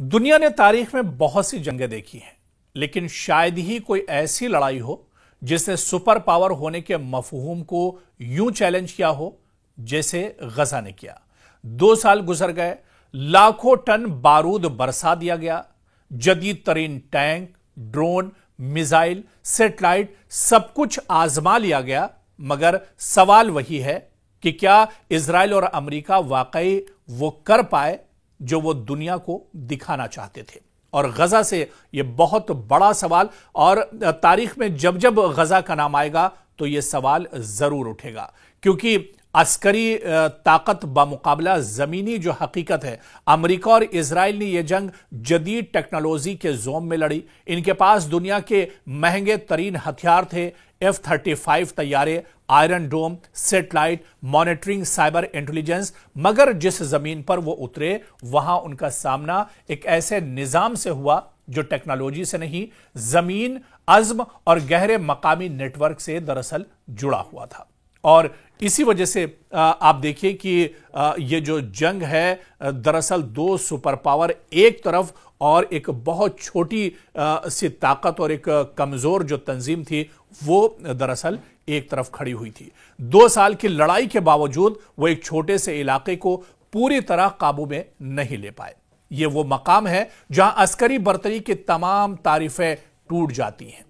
दुनिया ने तारीख में बहुत सी जंगें देखी हैं, लेकिन शायद ही कोई ऐसी लड़ाई हो जिसने सुपर पावर होने के मफहूम को यूं चैलेंज किया हो जैसे गजा ने किया। 2 साल गुजर गए, लाखों टन बारूद बरसा दिया गया, जदीद तरीन टैंक, ड्रोन, मिसाइल, सैटेलाइट सब कुछ आजमा लिया गया, मगर सवाल वही है कि क्या इजराइल और अमेरिका वाकई वो कर पाए जो वो दुनिया को दिखाना चाहते थे। और गजा से यह बहुत बड़ा सवाल, और तारीख में जब जब गजा का नाम आएगा तो यह सवाल जरूर उठेगा, क्योंकि अस्करी ताकत बामुकाबला जमीनी जो हकीकत है, अमेरिका और इजराइल ने यह जंग जदीद टेक्नोलॉजी के जोम में लड़ी। इनके पास दुनिया के महंगे तरीन हथियार थे, F-35 तैयारे, आयरन डोम, सैटेलाइट, मॉनिटरिंग, साइबर इंटेलिजेंस। मगर जिस जमीन पर वो उतरे वहां उनका सामना एक ऐसे निजाम से हुआ जो टेक्नोलॉजी से नहीं, जमीन, अज़्म और गहरे मकामी नेटवर्क से दरअसल जुड़ा हुआ था। और इसी वजह से आप देखिए कि ये जो जंग है, दरअसल 2 सुपर पावर एक तरफ और एक बहुत छोटी सी ताकत और एक कमजोर जो तंजीम थी वो दरअसल एक तरफ खड़ी हुई थी। 2 साल की लड़ाई के बावजूद वो एक छोटे से इलाके को पूरी तरह काबू में नहीं ले पाए। ये वो मकाम है जहां अस्करी बर्तरी की तमाम तारीफें टूट जाती हैं।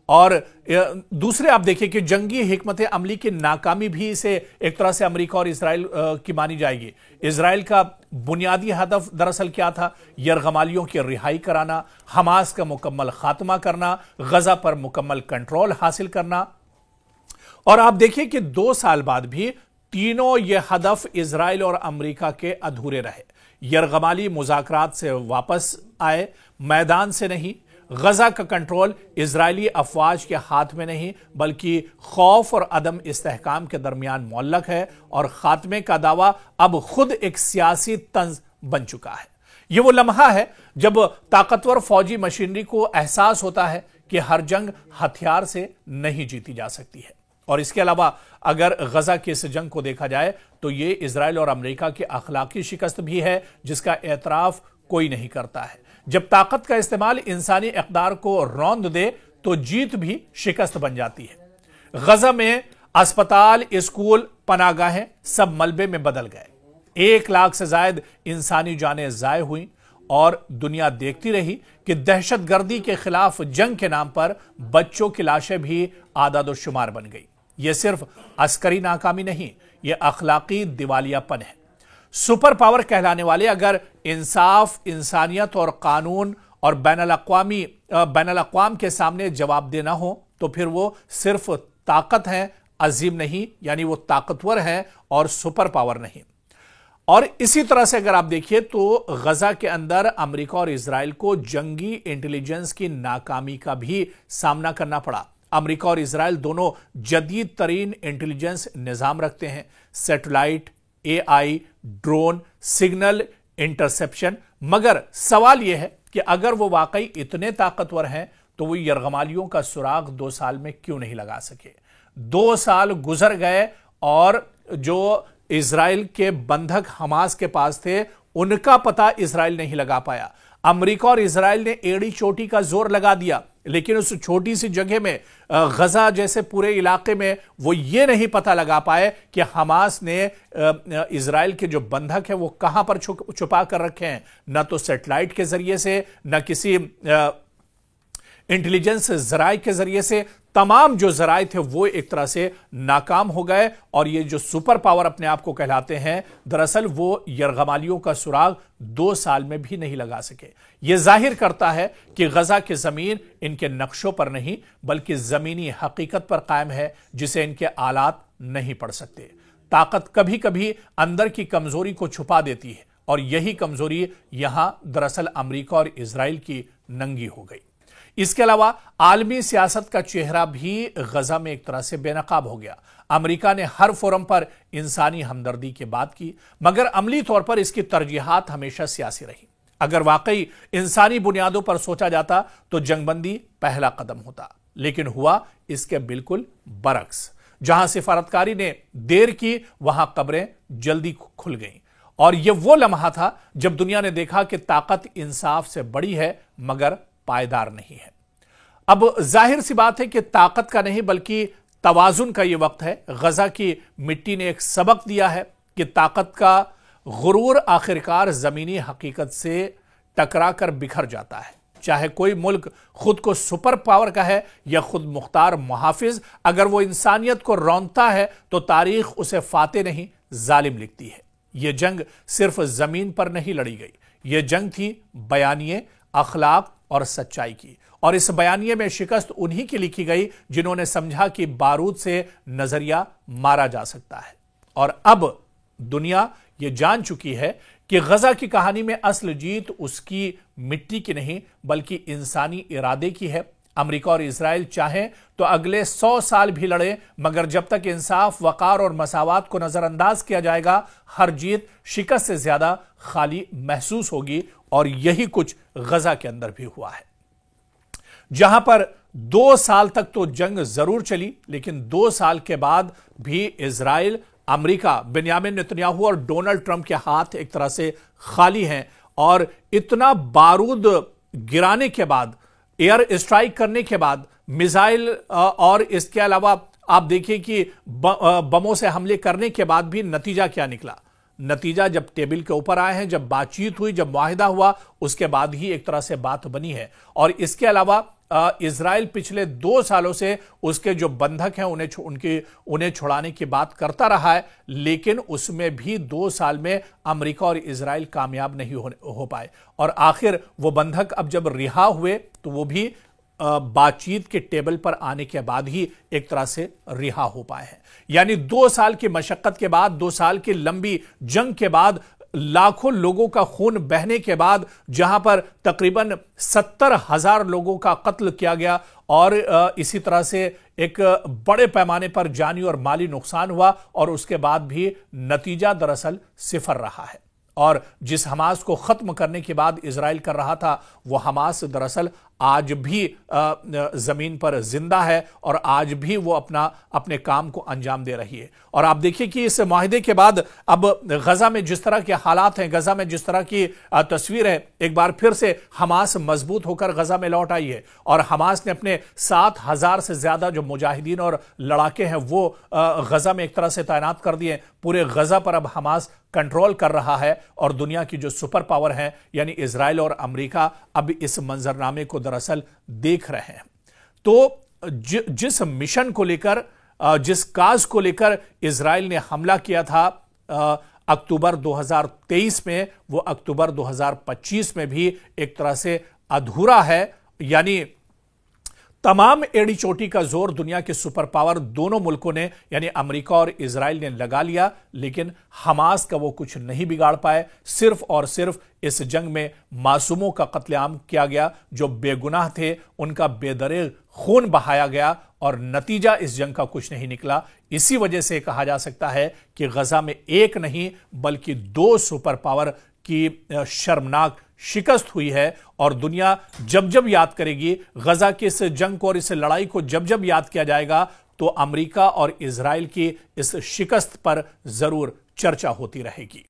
और दूसरे आप देखिए कि जंगी हिकमत अमली की नाकामी भी इसे एक तरह से अमेरिका और इजराइल की मानी जाएगी। इजराइल का बुनियादी हदफ दरअसल क्या था? यरगमालियों की रिहाई कराना, हमास का मुकम्मल खात्मा करना, गजा पर मुकम्मल कंट्रोल हासिल करना। और आप देखिए कि 2 साल बाद भी तीनों ये हदफ इजराइल और अमेरिका के अधूरे रहे। यरगमाली मुज़ाकरात से वापस आए, मैदान से नहीं। गजा का कंट्रोल इजरायली अफवाज के हाथ में नहीं, बल्कि खौफ और अदम इस्तेहकाम के दरमियान मुअल्लक है। और खात्मे का दावा अब खुद एक सियासी तंज बन चुका है। यह वो लम्हा है जब ताकतवर फौजी मशीनरी को एहसास होता है कि हर जंग हथियार से नहीं जीती जा सकती है। और इसके अलावा अगर गजा की इस जंग को देखा जाए तो यह इजराइल और अमेरिका की अखलाकी शिकस्त भी है, जिसका एतराफ कोई नहीं करता है। जब ताकत का इस्तेमाल इंसानी इक़दार को रौंद दे तो जीत भी शिकस्त बन जाती है। गजा में अस्पताल, स्कूल, पनागाहें सब मलबे में बदल गए। 1 लाख से ज्यादा इंसानी जानें ज़ाय हुई और दुनिया देखती रही कि दहशतगर्दी के खिलाफ जंग के नाम पर बच्चों की लाशें भी आदादोशुमार बन गई। यह सिर्फ अस्करी नाकामी नहीं, यह अखलाकी दिवालियापन है। सुपर पावर कहलाने वाले अगर इंसाफ, इंसानियत और कानून और बैनुल-अक़वाम के सामने जवाब देना हो तो फिर वो सिर्फ ताकत है, अजीम नहीं, यानी वो ताकतवर है और सुपर पावर नहीं। और इसी तरह से अगर आप देखिए तो गजा के अंदर अमेरिका और इजराइल को जंगी इंटेलिजेंस की नाकामी का भी सामना करना पड़ा। अमेरिका और इजराइल दोनों जदीद तरीन इंटेलिजेंस निजाम रखते हैं, satellite, AI, drone, signal interception. मगर सवाल यह है कि अगर वो वाकई इतने ताकतवर हैं तो वो यरगमालियों का सुराग 2 साल में क्यों नहीं लगा सके? 2 साल गुजर गए और जो इजराइल के बंधक हमास के पास थे उनका पता इजराइल नहीं लगा पाया। अमेरिका और इजराइल ने एड़ी चोटी का जोर लगा दिया, लेकिन उस छोटी सी जगह में, गजा जैसे पूरे इलाके में, वो ये नहीं पता लगा पाए कि हमास ने इजराइल के जो बंधक है वो कहां पर छुपा कर रखे हैं। न तो सैटेलाइट के जरिए से, न किसी इंटेलिजेंस जराए के जरिए से। तमाम जो जराए थे वो एक तरह से नाकाम हो गए। और ये जो सुपर पावर अपने आप को कहलाते हैं, दरअसल वो यरगमालियों का सुराग 2 साल में भी नहीं लगा सके। ये जाहिर करता है कि गजा की जमीन इनके नक्शों पर नहीं, बल्कि जमीनी हकीकत पर कायम है, जिसे इनके आलात नहीं पढ़ सकते। ताकत कभी कभी अंदर की कमजोरी को छुपा देती है, और यही कमजोरी यहां दरअसल अमेरिका और इजराइल की नंगी हो गई। इसके अलावा आलमी सियासत का चेहरा भी गजा में एक तरह से बेनकाब हो गया। अमेरिका ने हर फोरम पर इंसानी हमदर्दी की बात की, मगर अमली तौर पर इसकी तरजीहात हमेशा सियासी रही। अगर वाकई इंसानी बुनियादों पर सोचा जाता तो जंगबंदी पहला कदम होता, लेकिन हुआ इसके बिल्कुल बरक्स। जहां सिफारतकारी ने देर की, वहां कब्रें जल्दी खुल गईं। और यह वो लम्हा था जब दुनिया ने देखा कि ताकत इंसाफ से बड़ी है मगर पायदार नहीं है। अब जाहिर सी बात है कि ताकत का नहीं बल्कि तवाजुन का यह वक्त है। गजा की मिट्टी ने एक सबक दिया है कि ताकत का गुरूर आखिरकार जमीनी हकीकत से टकरा कर बिखर जाता है। चाहे कोई मुल्क खुद को सुपर पावर का है या खुद मुख्तार मुहाफिज, अगर वो इंसानियत को रौंदता है तो तारीख उसे फाते नहीं जालिम लिखती है। यह जंग सिर्फ जमीन पर नहीं लड़ी गई, यह जंग थी बयानिए, अखलाक और सच्चाई की। और इस बयानिए में शिकस्त उन्हीं की लिखी गई जिन्होंने समझा कि बारूद से नजरिया मारा जा सकता है। और अब दुनिया यह जान चुकी है कि गजा की कहानी में असल जीत उसकी मिट्टी की नहीं बल्कि इंसानी इरादे की है। अमेरिका और इजराइल चाहें तो अगले 100 साल भी लड़े, मगर जब तक इंसाफ, वकार और मसावात को नजरअंदाज किया जाएगा, हर जीत शिकस्त से ज्यादा खाली महसूस होगी। और यही कुछ गजा के अंदर भी हुआ है, जहां पर 2 साल तक तो जंग जरूर चली, लेकिन 2 साल के बाद भी इजराइल, अमेरिका, बेंयामिन नेतन्याहू और डोनाल्ड ट्रंप के हाथ एक तरह से खाली हैं। और इतना बारूद गिराने के बाद, एयर स्ट्राइक करने के बाद, मिसाइल और इसके अलावा आप देखिए कि बमों से हमले करने के बाद भी नतीजा क्या निकला। नतीजा जब टेबल के ऊपर आए हैं, जब बातचीत हुई, जब मुआहिदा हुआ, उसके बाद ही एक तरह से बात बनी है। और इसके अलावा इजराइल पिछले 2 सालों से उसके जो बंधक हैं उन्हें छुड़ाने की बात करता रहा है, लेकिन उसमें भी 2 साल में अमेरिका और इजराइल कामयाब नहीं हो पाए। और आखिर वो बंधक अब जब रिहा हुए तो वो भी बातचीत के टेबल पर आने के बाद ही एक तरह से रिहा हो पाए हैं। यानी 2 साल की मशक्कत के बाद, 2 साल की लंबी जंग के बाद, लाखों लोगों का खून बहने के बाद, जहां पर तकरीबन 70,000 लोगों का कत्ल किया गया और इसी तरह से एक बड़े पैमाने पर जानी और माली नुकसान हुआ, और उसके बाद भी नतीजा दरअसल सिफर रहा है। और जिस हमास को खत्म करने के बाद इजराइल कर रहा था, वो हमास दरअसल आज भी जमीन पर जिंदा है और आज भी वो अपने काम को अंजाम दे रही है। और आप देखिए कि इस मुआहिदे के बाद अब गजा में जिस तरह के हालात हैं, गजा में जिस तरह की तस्वीर है, एक बार फिर से हमास मजबूत होकर गजा में लौट आई है। और हमास ने अपने 7,000 से ज्यादा जो मुजाहिदीन और लड़ाके हैं वो गजा में एक तरह से तैनात कर दिए। पूरे गजा पर अब हमास कंट्रोल कर रहा है और दुनिया की जो सुपर पावर है यानी इजराइल और अमेरिका अब इस मंजरनामे को दरअसल देख रहे हैं। तो जिस मिशन को लेकर, जिस काज को लेकर इजराइल ने हमला किया था अक्टूबर 2023 में, वो अक्टूबर 2025 में भी एक तरह से अधूरा है। यानी तमाम एड़ी चोटी का जोर दुनिया के सुपर पावर दोनों मुल्कों ने यानी अमेरिका और इजराइल ने लगा लिया, लेकिन हमास का वो कुछ नहीं बिगाड़ पाए। सिर्फ और सिर्फ इस जंग में मासूमों का कत्लेआम किया गया, जो बेगुनाह थे उनका बेदरे खून बहाया गया और नतीजा इस जंग का कुछ नहीं निकला। इसी वजह से कहा जा सकता है कि गजा में एक नहीं बल्कि 2 सुपर पावर की शर्मनाक शिकस्त हुई है। और दुनिया जब जब याद करेगी गजा की इस जंग को और इस लड़ाई को, जब जब याद किया जाएगा तो अमेरिका और इजराइल की इस शिकस्त पर जरूर चर्चा होती रहेगी।